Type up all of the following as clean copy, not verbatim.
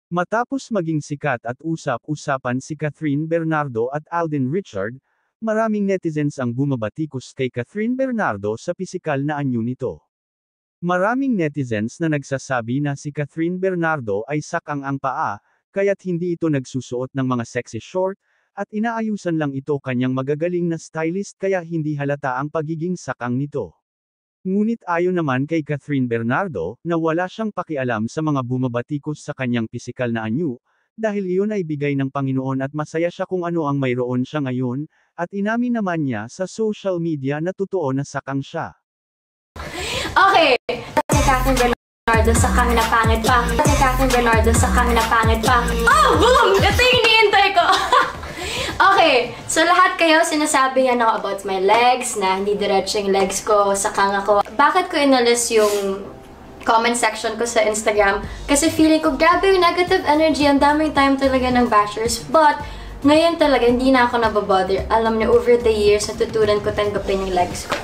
Matapos maging sikat at usap-usapan si Catherine Bernardo at Alden Richard, maraming netizens ang bumabatikos kay Catherine Bernardo sa pisikal na anyo nito. Maraming netizens na nagsasabi na si Catherine Bernardo ay sakang ang paa, kaya't hindi ito nagsusuot ng mga sexy short, at inaayusan lang ito kanyang magagaling na stylist kaya hindi halata ang pagiging sakang nito. Ngunit ayon naman kay Catherine Bernardo, na wala siyang pakialam sa mga bumabatikos sa kanyang pisikal na anyo, dahil iyon ay bigay ng Panginoon at masaya siya kung ano ang mayroon siya ngayon, at inamin naman niya sa social media na totoo na sakang siya. Okay, Catherine Bernardo sakang na pangit pa. Catherine Bernardo sakang na pangit pa. Oh, boom! Ito yung iniintay ko! Okay, so lahat kayo sinasabi nga ako about my legs, na hindi diretso yung legs ko, sakang ako. Bakit ko inalis yung comment section ko sa Instagram? Kasi feeling ko, grabe yung negative energy, ang daming time talaga ng bashers. But, ngayon talaga, hindi na ako nababother. Alam niyo, over the years, natutunan ko tanggapin yung legs ko.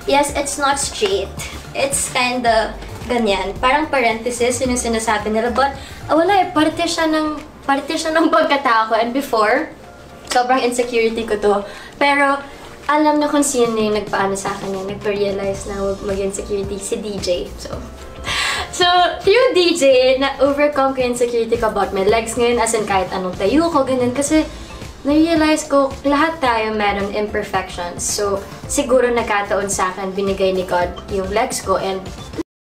Yes, it's not straight. It's kinda ganyan. Parang parenthesis, yun yung sinasabi nila. But, wala eh, parte siya ng pagkatao ko. And before, sobrang insecurity ko to. Pero, alam na kung sino yung nagpaano sa akin yun. Nagpa-realize na huwag mag-insecurity, si DJ. So, through DJ, na-overcome ko yung insecurity ko about my legs ngayon. As in, kahit anong tayo ko, ganun. Kasi, na-realize ko, lahat tayo meron imperfections. So, siguro nagkataon sa akin, binigay ni God yung legs ko. And,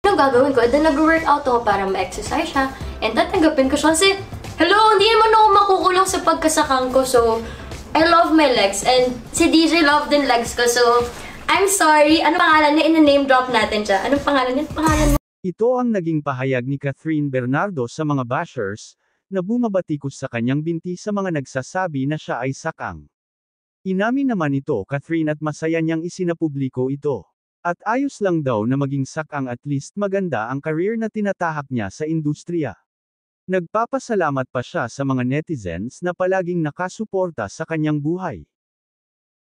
anong gagawin ko? Then, nag-workout ako para ma-exercise siya. And, tatanggapin ko siya kasi, hello, hindi naman ako makukulong sa pagkasakang ko. So, I love my legs. And si DJ love din legs ko. So, I'm sorry. Ano pangalan niya? Ina-name drop natin siya. Anong pangalan niya? Pangalan mo? Ito ang naging pahayag ni Catherine Bernardo sa mga bashers, na bumabatikos sa kanyang binti sa mga nagsasabi na siya ay sakang. Inamin naman ito, Catherine, at masaya niyang isinapubliko ito. At ayos lang daw na maging sakang, at least maganda ang career na tinatahak niya sa industriya. Nagpapasalamat pa siya sa mga netizens na palaging nakasuporta sa kanyang buhay.